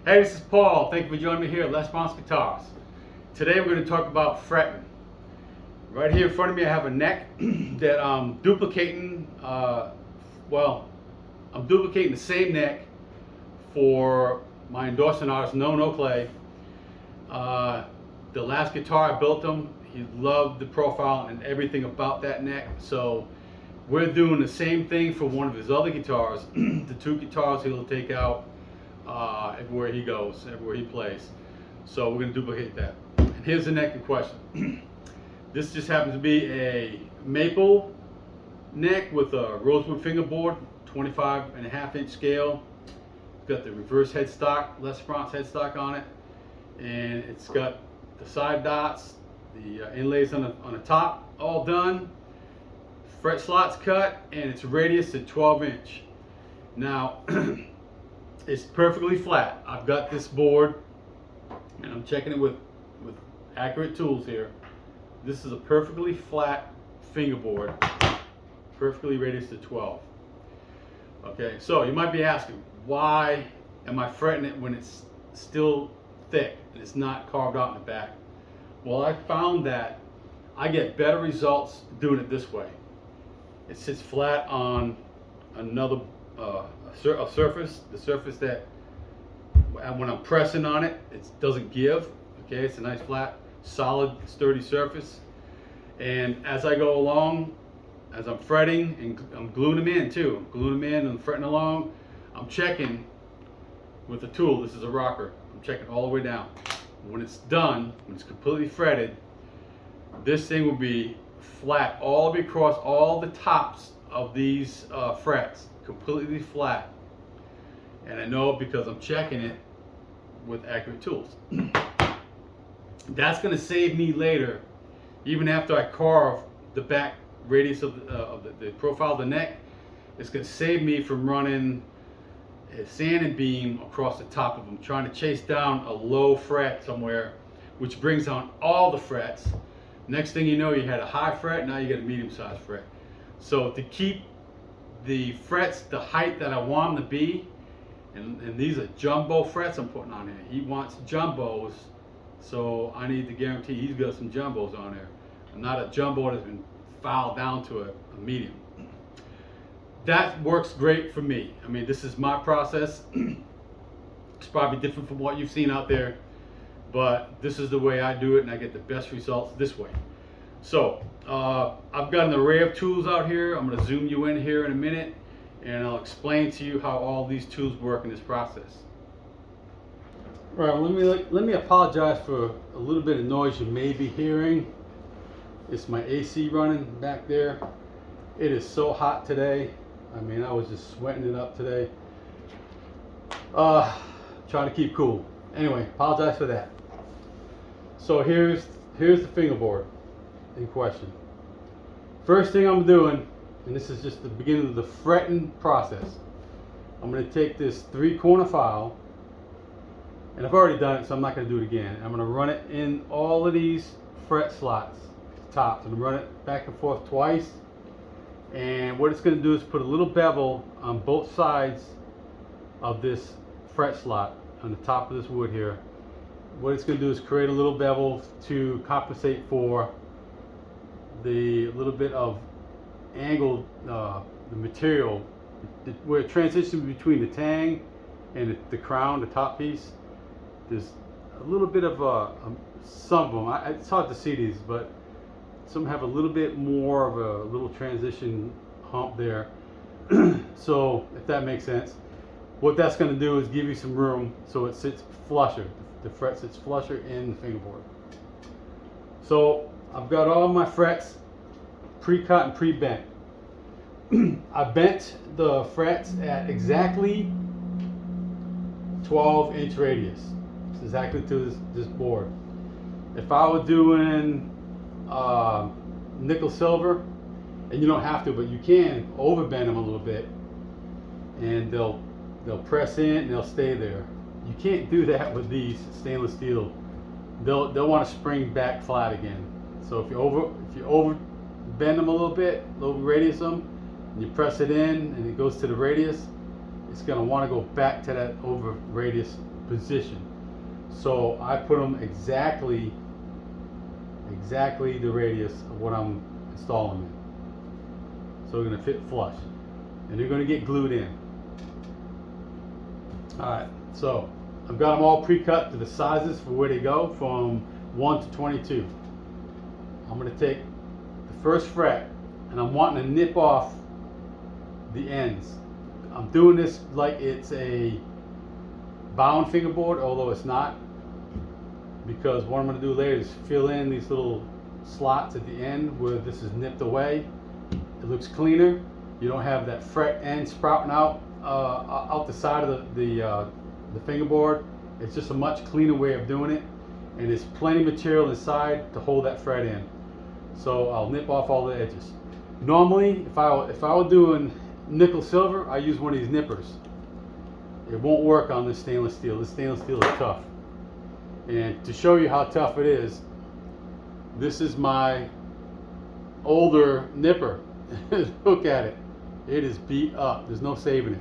Hey, this is Paul. Thank you for joining me here at Les Bronx Guitars. Today we're going to talk about fretting. Right here in front of me I have a neck that I'm duplicating, I'm duplicating the same neck for my endorsement artist, No Clay. The last guitar I built him, he loved the profile and everything about that neck. So we're doing the same thing for one of his other guitars, the two guitars he'll take out everywhere he goes, everywhere he plays. So we're going to duplicate that. And here's the neck in question. This just happens to be a maple neck with a rosewood fingerboard, 25.5-inch scale. It's got the reverse headstock, Les Bronx headstock on it, and it's got the side dots, the inlays on the top, all done. Fret slots cut, and it's radius at 12-inch. Now, it's perfectly flat. I've got this board, and I'm checking it with accurate tools here. This is a perfectly flat fingerboard, perfectly radius to 12. Okay, so you might be asking, why am I fretting it when it's still thick and it's not carved out in the back? Well, I found that I get better results doing it this way. It sits flat on another surface, the surface that when I'm pressing on it, it doesn't give. Okay, it's a nice flat, solid, sturdy surface. And as I go along, as I'm fretting, and I'm gluing them in too, I'm gluing them in and fretting along, I'm checking with a tool. This is a rocker. I'm checking all the way down. When it's done, when it's completely fretted, this thing will be flat all the way across all the tops of these frets, completely flat. And I know it because I'm checking it with accurate tools. That's going to save me later, even after I carve the back radius of the profile of the neck. It's going to save me from running a sanding beam across the top of them, trying to chase down a low fret somewhere, which brings down all the frets. Next thing you know, you had a high fret, now you got a medium-sized fret. So to keep the frets the height that I want them to be, and these are jumbo frets I'm putting on here. He wants jumbos, so I need to guarantee he's got some jumbos on there, and not a jumbo that's been filed down to a medium. That works great for me. I mean, this is my process. It's probably different from what you've seen out there, but this is the way I do it, and I get the best results this way. So I've got an array of tools out here. I'm going to zoom you in here in a minute, and I'll explain to you how all these tools work in this process. Right, let me apologize for a little bit of noise you may be hearing. It's my AC running back there. It is so hot today. I mean, I was just sweating it up today. Trying to keep cool. Anyway, apologize for that. So here's the fingerboard in question. First thing I'm doing, and this is just the beginning of the fretting process, I'm going to take this 3-corner file, and I've already done it, so I'm not going to do it again. I'm going to run it in all of these fret slots, tops, and run it back and forth twice. And what it's going to do is put a little bevel on both sides of this fret slot on the top of this wood here. What it's going to do is create a little bevel to compensate for the little bit of angle, the material, where it transitions between the tang and the crown, the top piece. There's a little bit of some of them, it's hard to see these, but some have a little bit more of a little transition hump there. So if that makes sense, what that's going to do is give you some room so it sits flusher. The fret sits flusher in the fingerboard. So I've got all my frets pre-cut and pre-bent. I bent the frets at exactly 12-inch radius. It's exactly to this board. If I were doing nickel silver, and you don't have to, but you can overbend them a little bit, and they'll press in and they'll stay there. You can't do that with these stainless steel. They'll want to spring back flat again. So if you over bend them a little bit, over radius them, and you press it in and it goes to the radius, it's going to want to go back to that over radius position. So I put them exactly the radius of what I'm installing in. So they're going to fit flush, and they're going to get glued in. Alright, so I've got them all pre-cut to the sizes for where they go from 1 to 22. I'm going to take the first fret, and I'm wanting to nip off the ends. I'm doing this like it's a bound fingerboard, although it's not, because what I'm going to do later is fill in these little slots at the end where this is nipped away. It looks cleaner. You don't have that fret end sprouting out the side of the fingerboard. It's just a much cleaner way of doing it, and there's plenty of material inside to hold that fret in. So I'll nip off all the edges. Normally, if I were doing nickel silver, I use one of these nippers. It won't work on this stainless steel. This stainless steel is tough. And to show you how tough it is, this is my older nipper. Look at it. It is beat up. There's no saving it.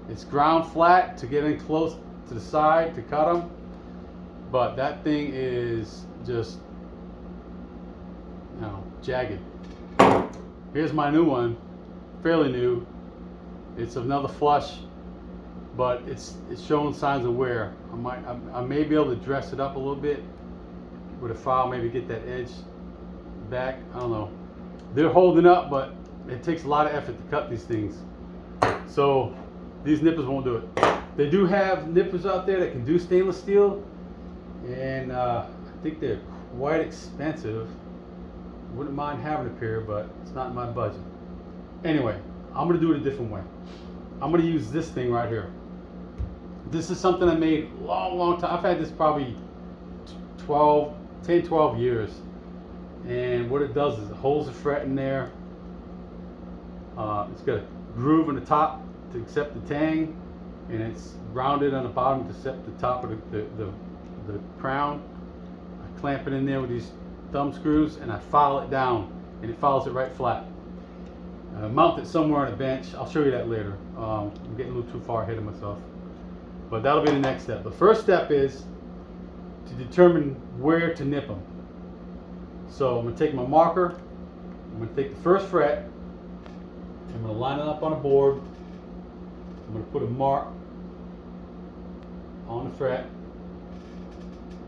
It's ground flat to get in close to the side to cut them, but that thing is just, you know, jagged. Here's my new one, fairly new. It's another flush, but it's showing signs of wear. I may be able to dress it up a little bit with a file, maybe get that edge back. I don't know. They're holding up, but it takes a lot of effort to cut these things. So these nippers won't do it. They do have nippers out there that can do stainless steel, and I think they're quite expensive. Wouldn't mind having a pair, but it's not in my budget. Anyway, I'm gonna do it a different way. I'm gonna use this thing right here. This is something I made a long time. I've had this probably 10, 12 years. And what it does is it holds the fret in there. It's got a groove in the top to accept the tang, and it's rounded on the bottom to accept the top of the crown. I clamp it in there with these thumb screws, and I file it down, and it files it right flat. Mount it somewhere on a bench. I'll show you that later. I'm getting a little too far ahead of myself, but that'll be the next step. The first step is to determine where to nip them. So I'm going to take my marker, I'm going to take the first fret, I'm going to line it up on a board, I'm going to put a mark on the fret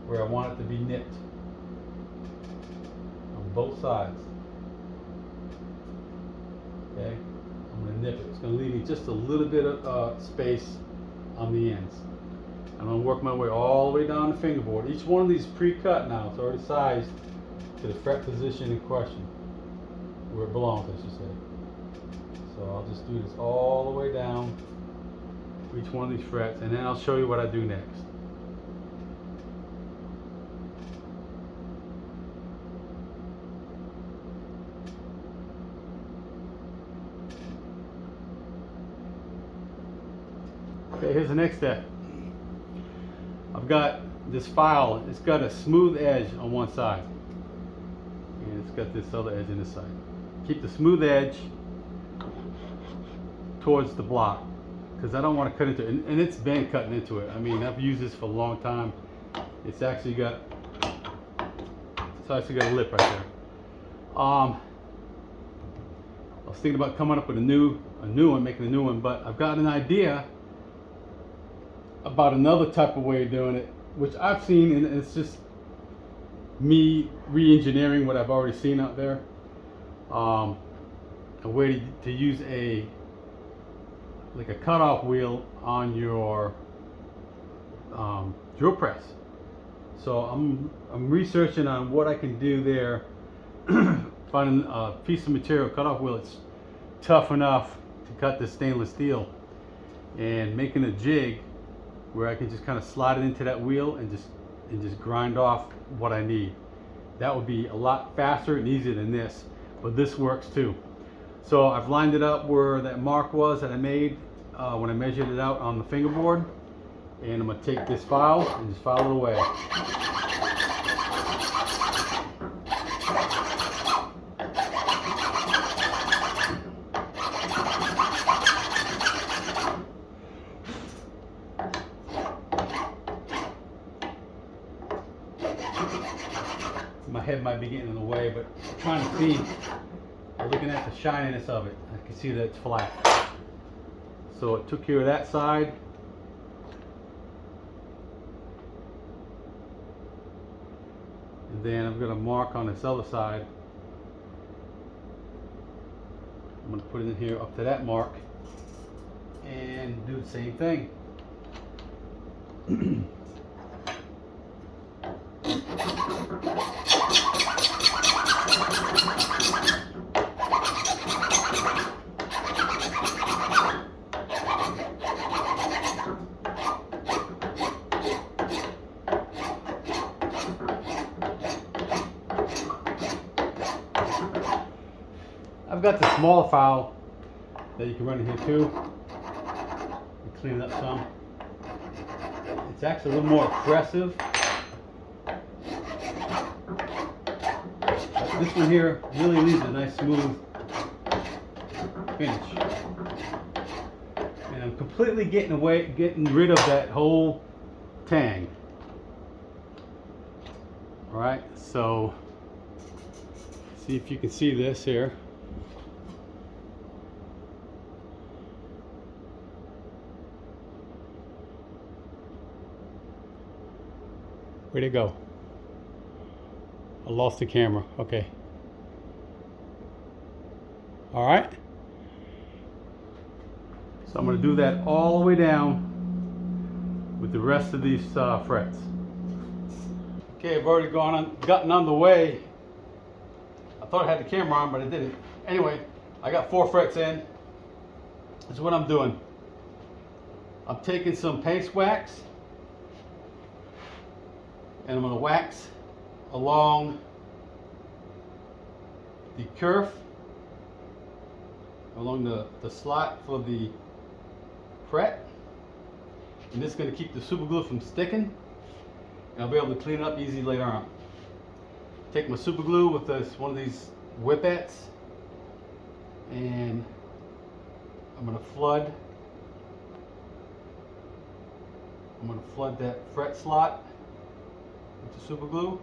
where I want it to be nipped on both sides. Okay, I'm going to nip it. It's going to leave me just a little bit of space on the ends. I'm going to work my way all the way down the fingerboard. Each one of these pre-cut now, it's already sized to the fret position in question, where it belongs, I should say. So I'll just do this all the way down each one of these frets, and then I'll show you what I do next. Okay, here's the next step. I've got this file, it's got a smooth edge on one side, and it's got this other edge on this side. Keep the smooth edge towards the block, because I don't want to cut into it, and it's been cutting into it. I mean, I've used this for a long time. It's actually got a lip right there. I was thinking about coming up with a new one, making a new one, but I've got an idea about another type of way of doing it, which I've seen, and it's just me re-engineering what I've already seen out there. A way to use like a cutoff wheel on your drill press. So I'm researching on what I can do there. Finding a piece of material, cutoff wheel, it's tough enough to cut this stainless steel, and making a jig where I can just kind of slide it into that wheel and just grind off what I need. That would be a lot faster and easier than this, but this works too. So I've lined it up where that mark was that I made when I measured it out on the fingerboard, and I'm going to take this file and just file it away. head might be getting in the way, but I'm trying to see, looking at the shininess of it, I can see that it's flat. So it took care of that side. And then I'm going to mark on this other side. I'm going to put it in here up to that mark and do the same thing. I've got the smaller file that you can run in here too. And clean it up some. It's actually a little more aggressive. But this one here really leaves a nice smooth finish. And I'm completely getting rid of that whole tang. Alright, so see if you can see this here. Where'd it go? I lost the camera. Okay. All right. So I'm going to do that all the way down with the rest of these frets. Okay, I've already gotten on the way. I thought I had the camera on, but I didn't. Anyway, I got 4 frets in. This is what I'm doing. I'm taking some paste wax, and I'm going to wax along the kerf, along the slot for the fret, and this is going to keep the super glue from sticking, and I'll be able to clean it up easy later on. Take my super glue with one of these whippets, and I'm going to flood that fret slot with the super glue.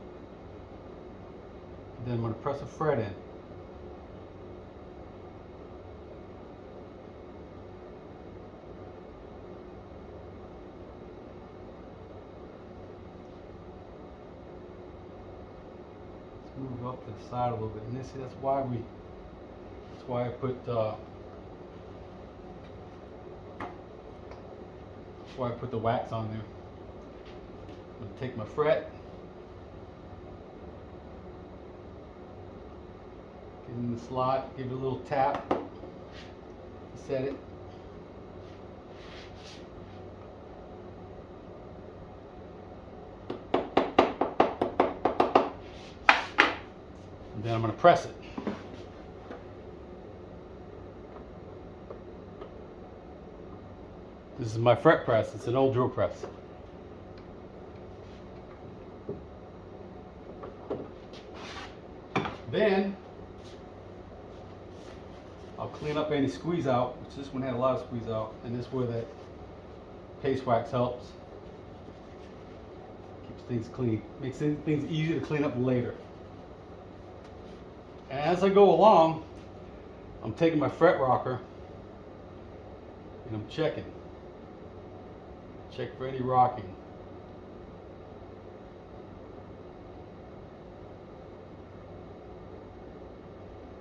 Then I'm going to press a fret in. Let's move up to the side a little bit, and that's why I put the wax on there. I'm going to take my fret, get in the slot, give it a little tap, set it. And then I'm going to press it. This is my fret press. It's an old drill press. Then I'll clean up any squeeze out, which this one had a lot of squeeze out, and this is where that paste wax helps. Keeps things clean, makes things easier to clean up later. And as I go along, I'm taking my fret rocker and I'm checking. Check for any rocking.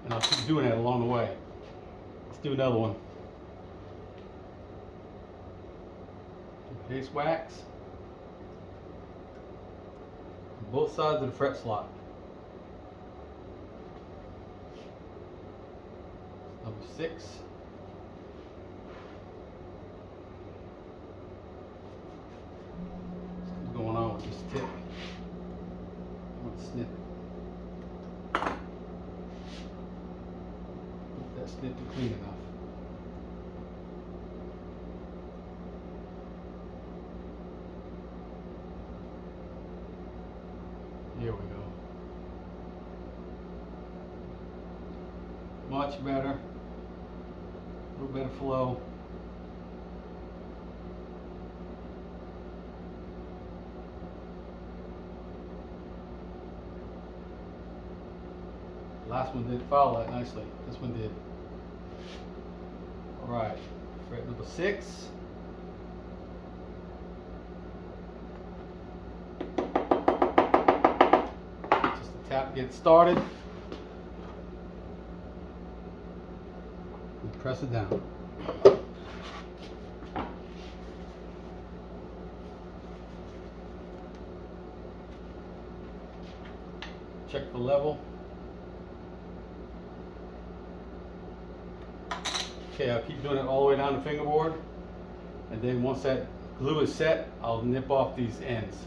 And I'll keep doing that along the way. Let's do another one. Paste wax on both sides of the fret slot. Number 6. What's going on with this tip? I'm going to snip it. That snip is clean enough. Here we go. Much better. A little better flow. Last one did follow that nicely. This one did. All right, fret number 6. Just a tap, get it started. And press it down. Check the level. Okay, I'll keep doing it all the way down the fingerboard, and then once that glue is set, I'll nip off these ends.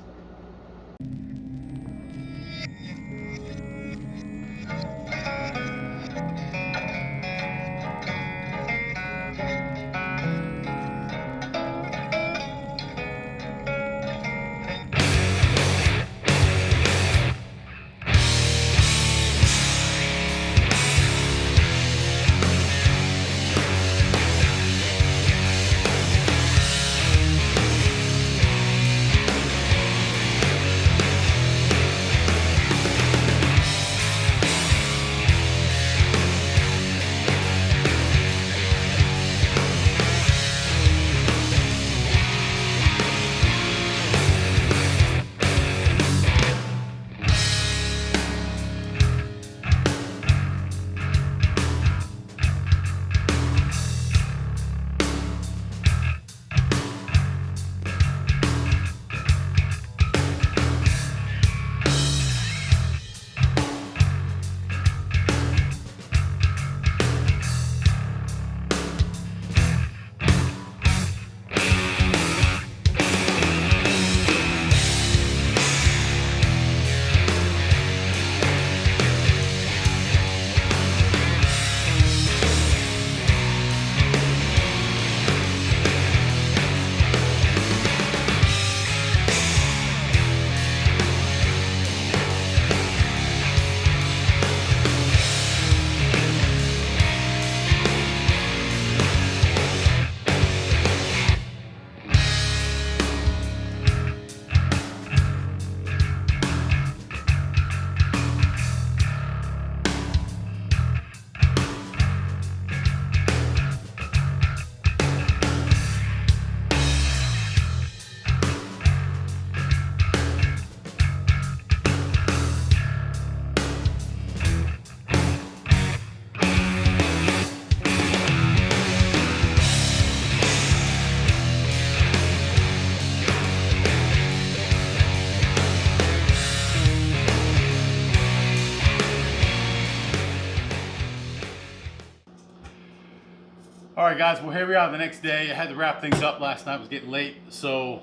All right, guys, well, here we are the next day. I had to wrap things up last night. It was getting late, so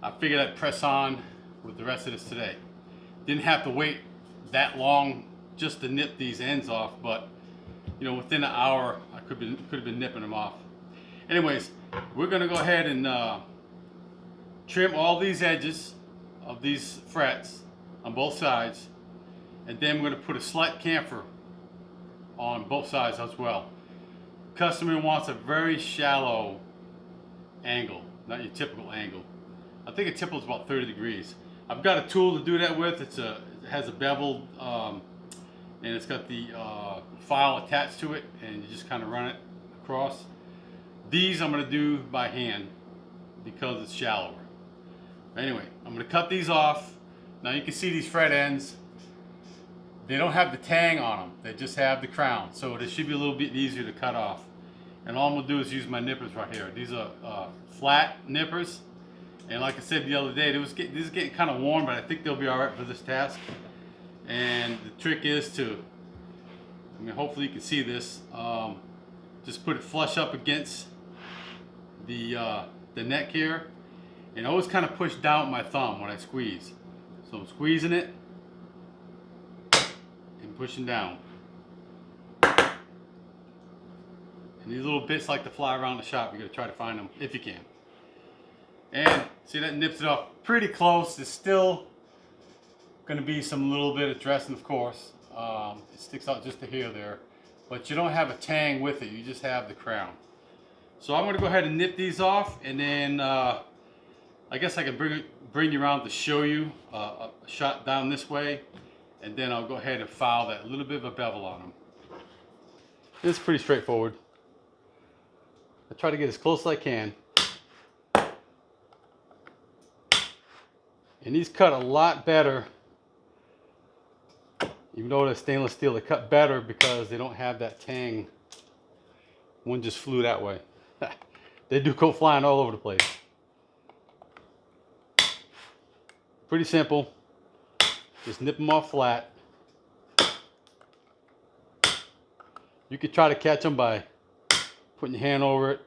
I figured I'd press on with the rest of this today. Didn't have to wait that long just to nip these ends off, but you know, within an hour, I could have been nipping them off. Anyways, we're gonna go ahead and trim all these edges of these frets on both sides, and then we're gonna put a slight chamfer on both sides as well. Customer wants a very shallow angle, not your typical angle. I think a typical is about 30 degrees. I've got a tool to do that with. It has a bevel, and it's got the file attached to it, and you just kind of run it across. These I'm going to do by hand because it's shallower. Anyway, I'm going to cut these off. Now you can see these fret ends. They don't have the tang on them. They just have the crown. So this should be a little bit easier to cut off. And all I'm going to do is use my nippers right here. These are flat nippers. And like I said the other day, this is getting kind of worn, but I think they'll be all right for this task. And the trick is to, I mean, hopefully you can see this. Just put it flush up against the neck here. And always kind of push down with my thumb when I squeeze. So I'm squeezing it and pushing down. And these little bits like to fly around the shop. You gotta try to find them if you can. And see, that nips it off pretty close. There's still gonna be some little bit of dressing, of course. It sticks out just to here there, but you don't have a tang with it. You just have the crown. So I'm gonna go ahead and nip these off, and then I guess I can bring you around to show you a shot down this way, and then I'll go ahead and file that little bit of a bevel on them. It's pretty straightforward. I try to get as close as I can. And these cut a lot better. Even though they're stainless steel, they cut better because they don't have that tang. One just flew that way. They do go flying all over the place. Pretty simple. Just nip them off flat. You could try to catch them by putting your hand over it.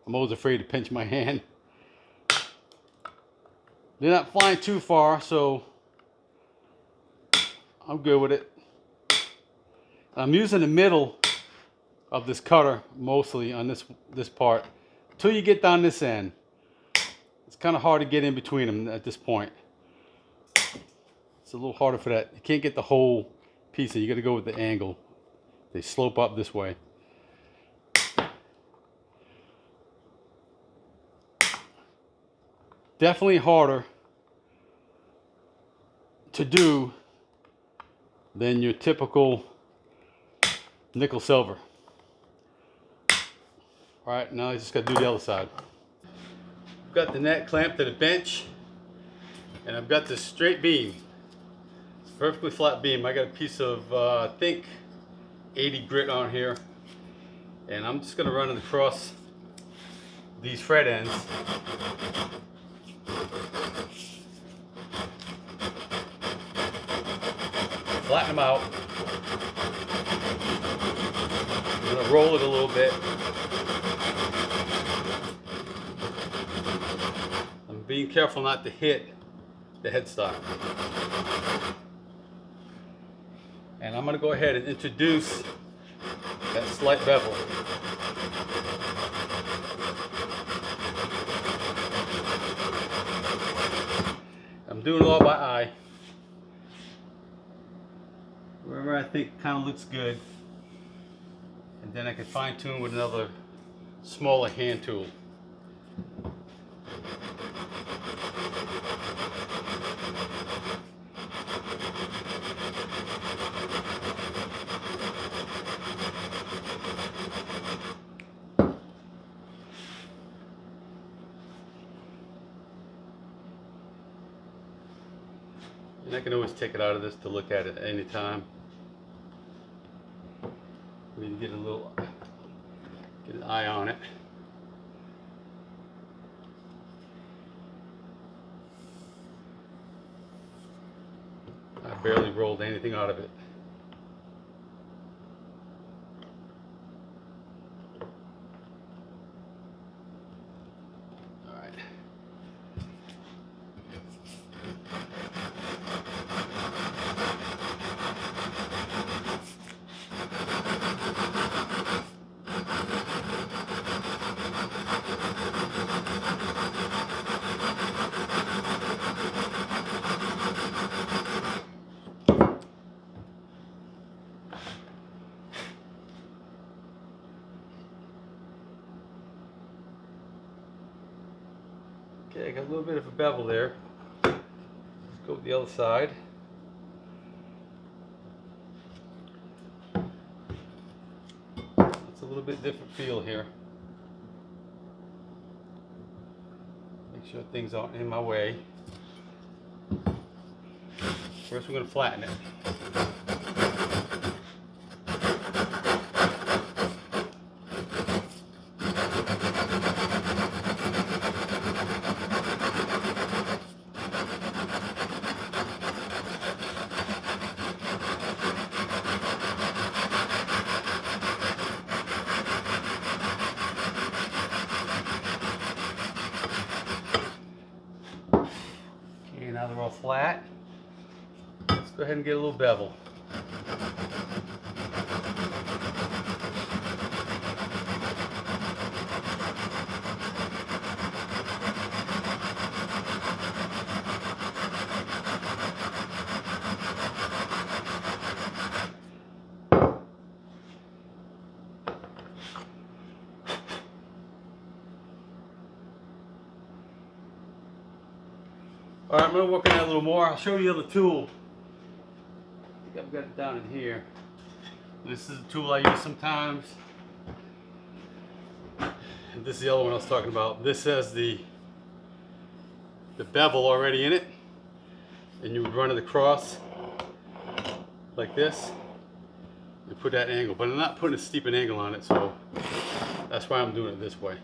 I'm always afraid to pinch my hand. They're not flying too far, so I'm good with it. I'm using the middle of this cutter mostly on this part. Until you get down this end, it's kind of hard to get in between them at this point. It's a little harder for that. You can't get the whole piece. You got to go with the angle. They slope up this way. Definitely harder to do than your typical nickel silver. All right, now I just got to do the other side. I've got the net clamped to the bench, and I've got this straight beam. It's a perfectly flat beam. I got a piece of, I think, 80 grit on here, and I'm just going to run it across these fret ends. Flatten them out. I'm going to roll it a little bit. I'm being careful not to hit the headstock. And I'm going to go ahead and introduce that slight bevel. I'm doing it all by eye. Wherever I think kind of looks good. And then I can fine tune with another smaller hand tool. And I can always take it out of this to look at it at any time. We need to get an eye on it. I barely rolled anything out of it. All right. Okay, I got a little bit of a bevel there. Let's go with the other side. It's a little bit different feel here. Make sure things aren't in my way. First we're going to flatten it. Okay, now they're all flat. Let's go ahead and get a little bevel. All right, I'm going to work on that a little more. I'll show you the other tool I've got it down in here. This is a tool I use sometimes. And this is the other one I was talking about. This has the bevel already in it, and you would run it across like this and put that angle. But I'm not putting a steep an angle on it, so that's why I'm doing it this way.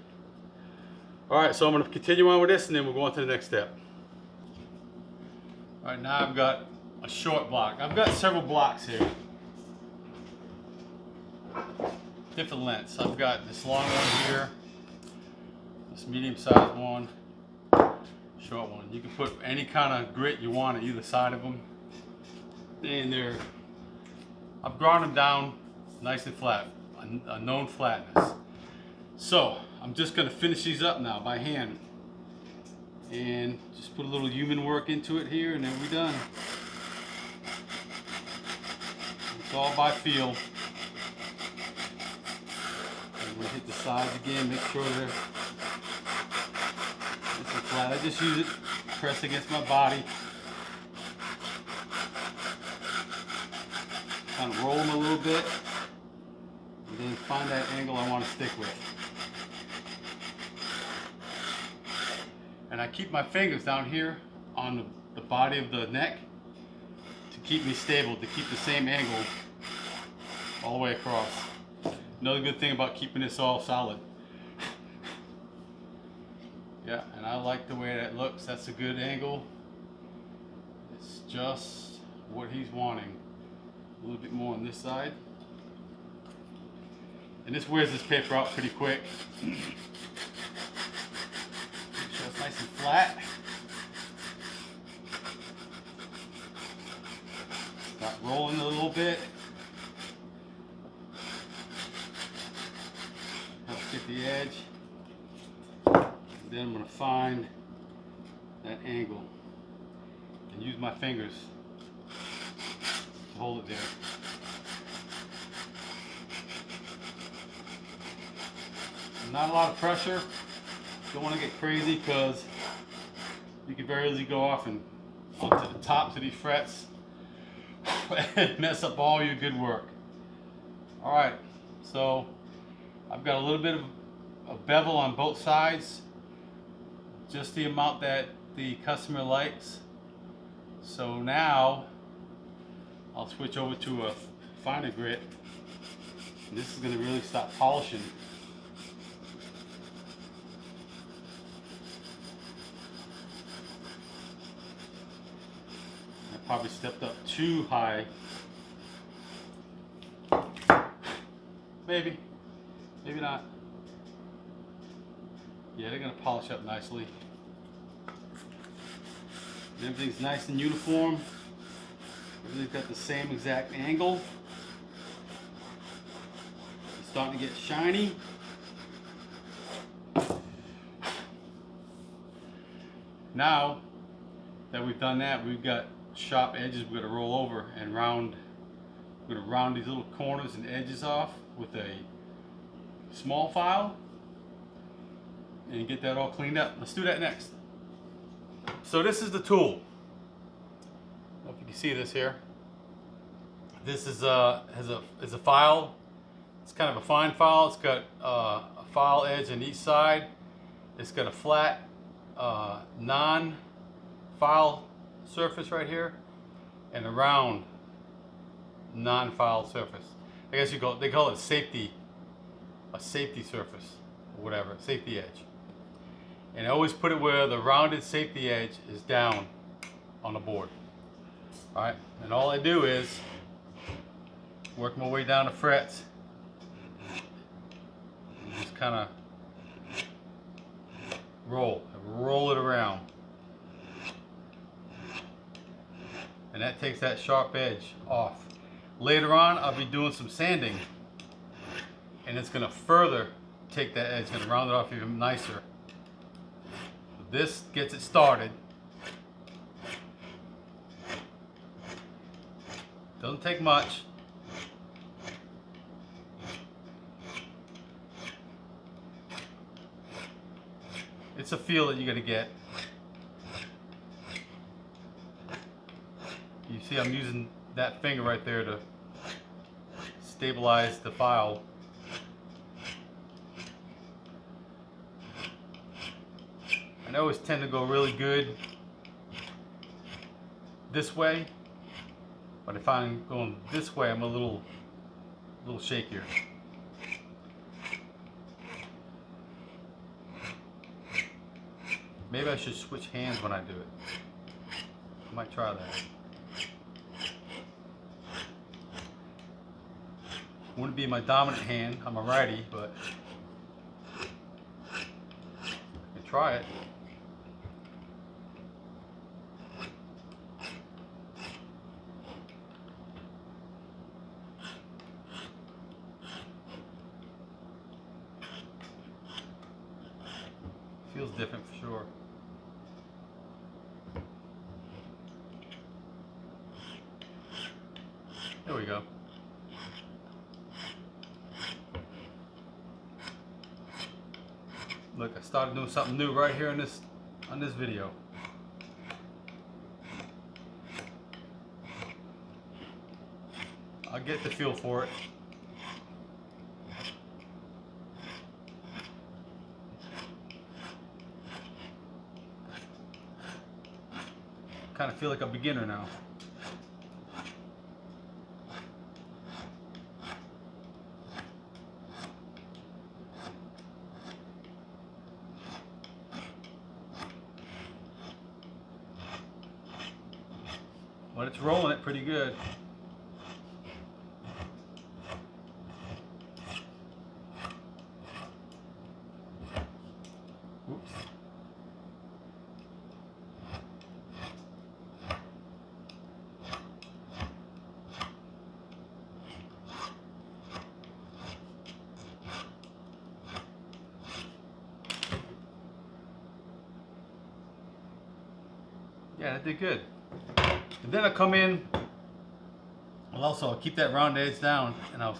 All right, so I'm going to continue on with this, and then we'll go on to the next step. All right, now I've got a short block. I've got several blocks here, different lengths. I've got this long one here, this medium-sized one, short one. You can put any kind of grit you want at either side of them, and I've ground them down nice and flat, a known flatness. So I'm just going to finish these up now by hand, and just put a little human work into it here, and then we're done. It's all by feel. I'm going to hit the sides again, make sure they're nice and flat. I just use it, press against my body. Kind of roll them a little bit, and then find that angle I want to stick with. And I keep my fingers down here on the body of the neck to keep me stable, to keep the same angle all the way across. Another good thing about keeping this all solid. Yeah, and I like the way that looks. That's a good angle. It's just what he's wanting. A little bit more on this side. And this wears this paper out pretty quick. Make sure it's nice and flat. Start rolling a little bit. Help get the edge. And then I'm going to find that angle and use my fingers to hold it there. Not a lot of pressure. Don't want to get crazy because you can very easily go off and onto the tops of these frets and mess up all your good work. Alright, so I've got a little bit of a bevel on both sides, just the amount that the customer likes. So now I'll switch over to a finer grit, and this is going to really start polishing. Probably stepped up too high. Maybe not. Yeah, they're gonna polish up nicely. Everything's nice and uniform. Everything's got the same exact angle. It's starting to get shiny. Now that we've done that, we've got sharp edges we're going to roll over and round. We're going to round these little corners and edges off with a small file and get that all cleaned up. Let's do that next. So this is the tool. I don't know if you can see this here. This is is a file. It's kind of a fine file. It's got a file edge on each side. It's got a flat non-file surface right here and a round non-file surface. I guess they call it a safety surface or whatever, safety edge. And I always put it where the rounded safety edge is down on the board. Alright, and all I do is work my way down the frets and just kind of roll it around. And that takes that sharp edge off. Later on, I'll be doing some sanding, and it's going to further take that edge, it's going to round it off even nicer. This gets it started. Doesn't take much. It's a feel that you're going to get. You see I'm using that finger right there to stabilize the file. I always tend to go really good this way, but if I'm going this way, I'm a little shakier. Maybe I should switch hands when I do it. I might try that. Wouldn't be my dominant hand. I'm a righty, but I can try it. Feels different for sure. There we go. Look, I started doing something new right here on this video. I'll get the feel for it. Kind of feel like a beginner now. But it's rolling it pretty good. Oops. Yeah, that did good. And then I'll come in, I'll keep that round edge down, and I'll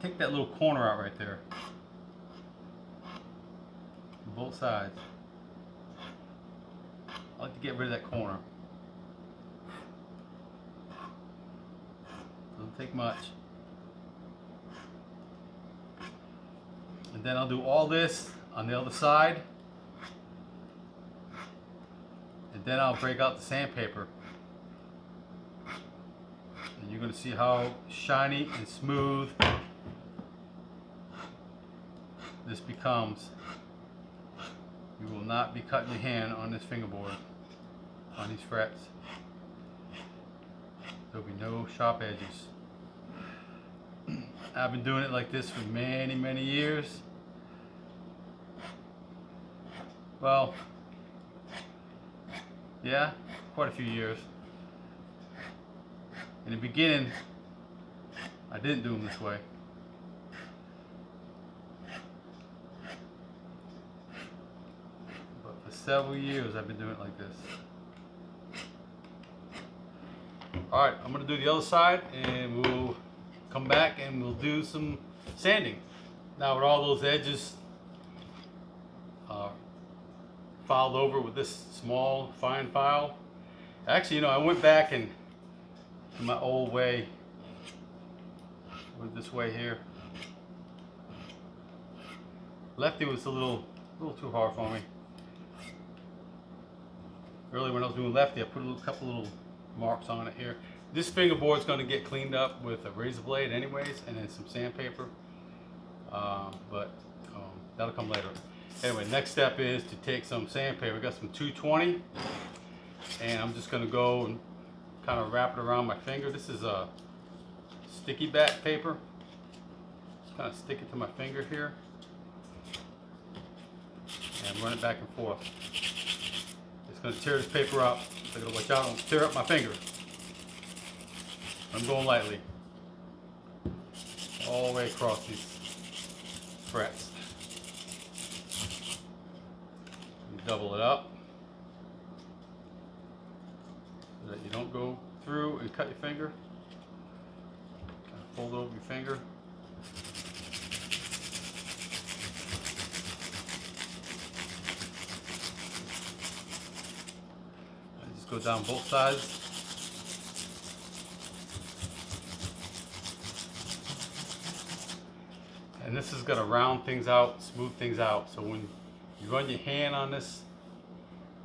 take that little corner out right there. On both sides. I like to get rid of that corner. Doesn't take much. And then I'll do all this on the other side. And then I'll break out the sandpaper. And you're going to see how shiny and smooth this becomes. You will not be cutting your hand on this fingerboard, on these frets. There'll be no sharp edges. I've been doing it like this for many, many years. Well, yeah, quite a few years. In the beginning, I didn't do them this way. But for several years, I've been doing it like this. Alright, I'm going to do the other side, and we'll come back and we'll do some sanding. Now with all those edges filed over with this small fine file. Actually, you know, I went back and to my old way with this way here. Lefty was a little too hard for me. Earlier when I was doing lefty, I put a couple little marks on it here. This fingerboard is going to get cleaned up with a razor blade anyways, and then some sandpaper. But that'll come later. Anyway, next step is to take some sandpaper. We got some 220, and I'm just going to go and kind of wrap it around my finger. This is a sticky back paper. Just kind of stick it to my finger here, and run it back and forth. It's going to tear this paper up. So I got to watch out and tear up my finger. I'm going lightly all the way across these frets. Double it up so that you don't go through and cut your finger. Kind of fold over your finger. And just go down both sides. And this is going to round things out, smooth things out. So when you run your hand on this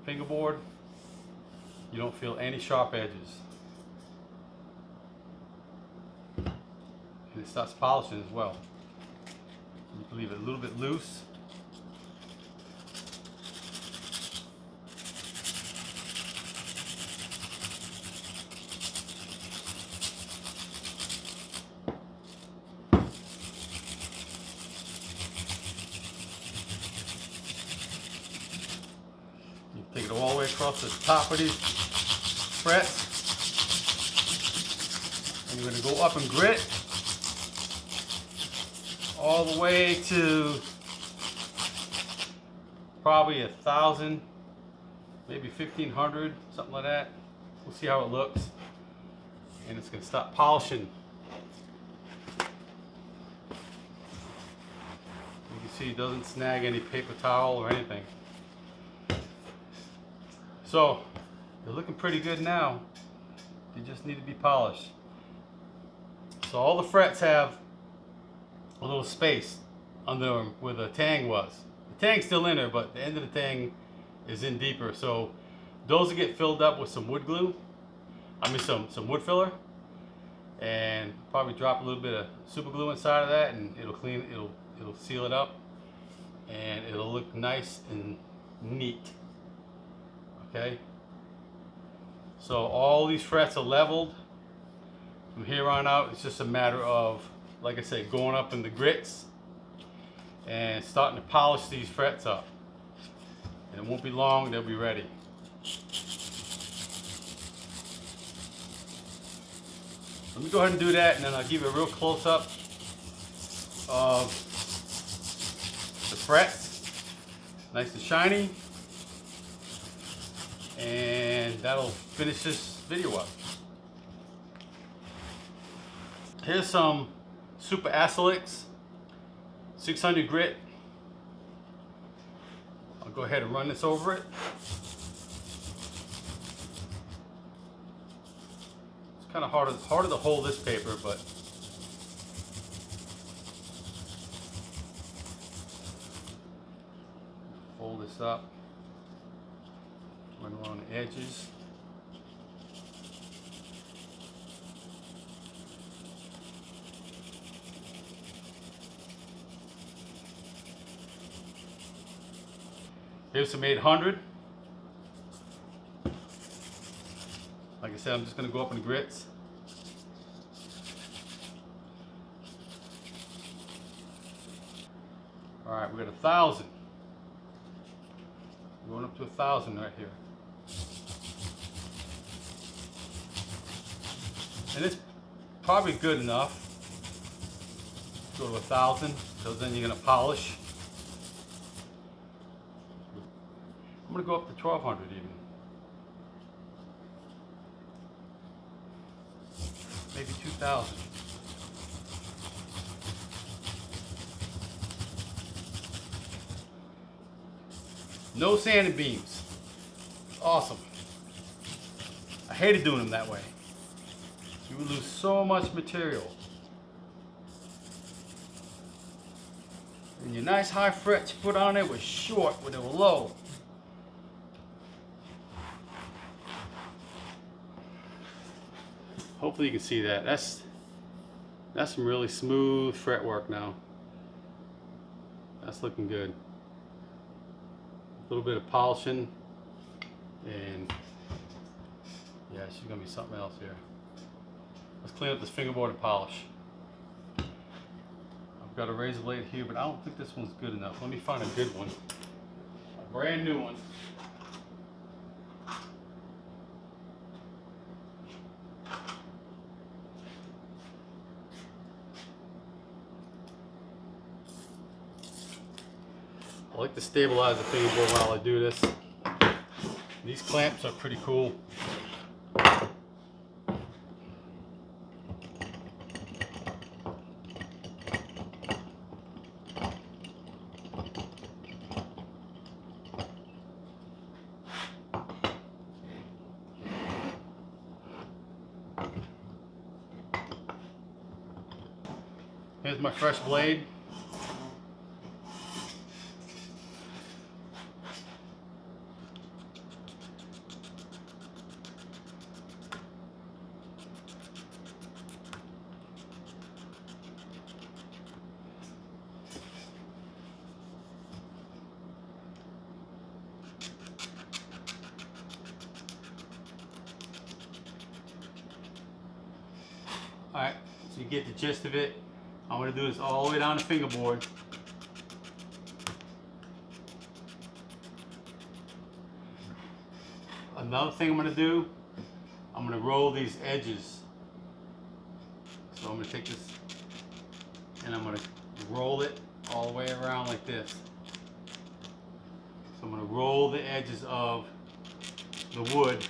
fingerboard, you don't feel any sharp edges. And it starts polishing as well. You can leave it a little bit loose. You take it all the way across the top of these frets. And you're going to go up and grit all the way to probably 1,000, maybe 1,500, something like that. We'll see how it looks. And it's going to start polishing. You can see it doesn't snag any paper towel or anything. So they're looking pretty good now. They just need to be polished. So all the frets have a little space under them where the tang was. The tang's still in there, but the end of the tang is in deeper. So those will get filled up with some wood glue. Some wood filler, and probably drop a little bit of super glue inside of that, and it'll clean. It'll seal it up, and it'll look nice and neat. Okay. So all these frets are leveled. From here on out, it's just a matter of, like I said, going up in the grits and starting to polish these frets up. And it won't be long, they'll be ready. Let me go ahead and do that, and then I'll give you a real close-up of the frets. Nice and shiny. And that'll finish this video up. Here's some Super Acelix 600 grit. I'll go ahead and run this over it. It's kind of harder to hold this paper, but fold this up, run along the edges. Here's some 800. Like I said, I'm just going to go up in the grits. All right, we got 1,000. Going up to 1,000 right here. And it's probably good enough. Go to 1,000, so then you're going to polish. I'm going to go up to 1,200 even. Maybe 2,000. No sanding beams. Awesome. I hated doing them that way. You would lose so much material. And your nice high frets you put on it was short when they were low. Hopefully you can see that. That's some really smooth fretwork now. That's looking good. A little bit of polishing, and yeah, she's gonna be something else here. Let's clean up this fingerboard and polish. I've got a razor blade here, but I don't think this one's good enough. Let me find a good one, a brand new one. I like to stabilize the fingerboard while I do this. These clamps are pretty cool. Here's my fresh blade. Alright, so you get the gist of it. I'm going to do this all the way down the fingerboard. Another thing I'm going to do, I'm going to roll these edges. So I'm going to take this and I'm going to roll it all the way around like this. So I'm going to roll the edges of the wood.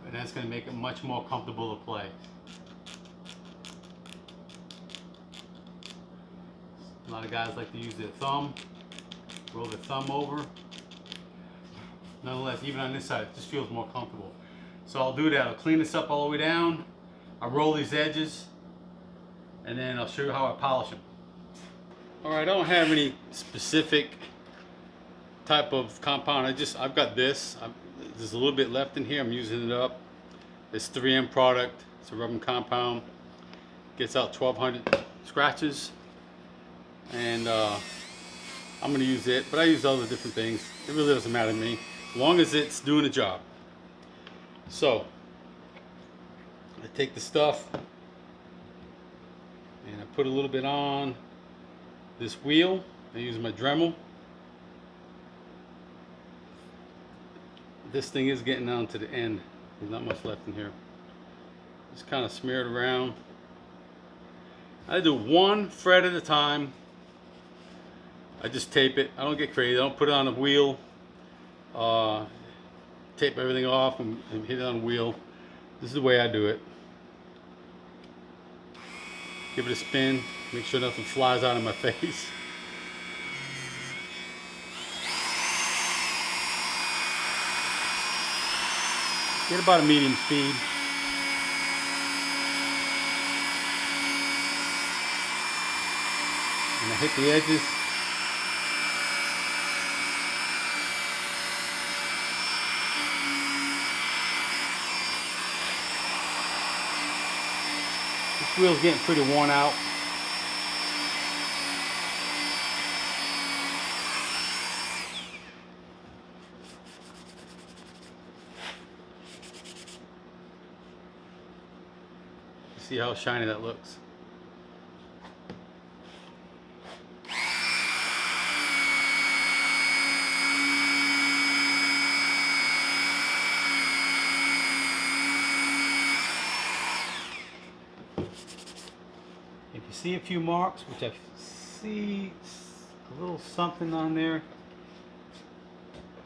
And that's going to make it much more comfortable to play. A lot of guys like to use their thumb, roll their thumb over. Nonetheless, even on this side, it just feels more comfortable. So I'll do that. I'll clean this up all the way down. I'll roll these edges, and then I'll show you how I polish them. All right, I don't have any specific type of compound. I've got this. There's a little bit left in here. I'm using it up. It's 3M product. It's a rubbing compound. Gets out 1,200 scratches, and I'm going to use it. But I use other different things. It really doesn't matter to me, as long as it's doing the job. So I take the stuff and I put a little bit on this wheel. I use my Dremel. This thing is getting down to the end. There's not much left in here. Just kind of smear it around. I do one thread at a time. I just tape it. I don't get crazy. I don't put it on the wheel. Tape everything off and hit it on the wheel. This is the way I do it. Give it a spin. Make sure nothing flies out of my face. Get about a medium speed. And I hit the edges. This wheel's getting pretty worn out. See how shiny that looks. If you see a few marks, which I see a little something on there,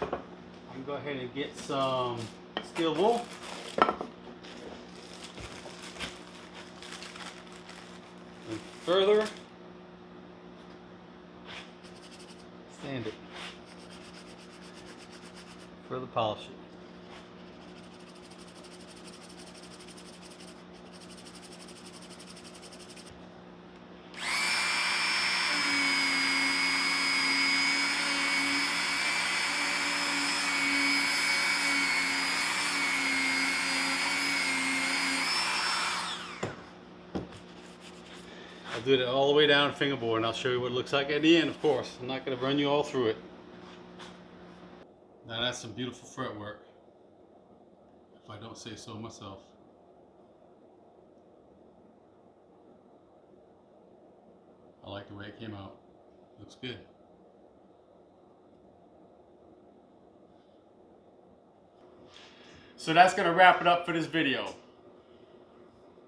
I'm gonna go ahead and get some steel wool. And further sand it. Further polish it. I'll do it all the way down fingerboard and I'll show you what it looks like at the end, of course. I'm not going to run you all through it. Now that's some beautiful fretwork, if I don't say so myself. I like the way it came out. Looks good. So that's going to wrap it up for this video.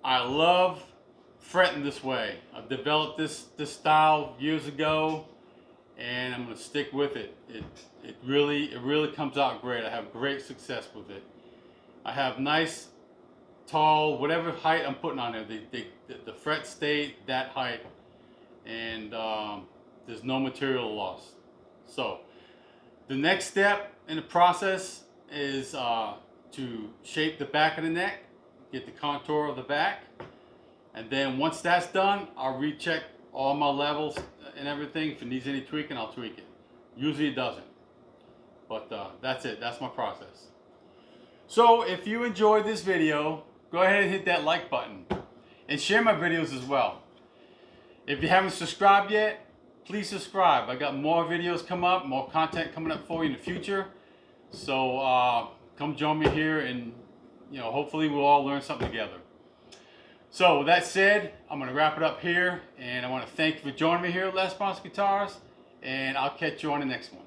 I love fretting this way. I've developed this style years ago, and I'm going to stick with it. It really comes out great. I have great success with it. I have nice, tall, whatever height I'm putting on there. The fret stay that height, and there's no material loss. So the next step in the process is to shape the back of the neck, get the contour of the back. And then once that's done, I'll recheck all my levels and everything. If it needs any tweaking, I'll tweak it. Usually it doesn't. But that's it. That's my process. So if you enjoyed this video, go ahead and hit that like button. And share my videos as well. If you haven't subscribed yet, please subscribe. I got more videos come up, more content coming up for you in the future. So come join me here and hopefully we'll all learn something together. So with that said, I'm going to wrap it up here, and I want to thank you for joining me here at Les Bronson Guitars, and I'll catch you on the next one.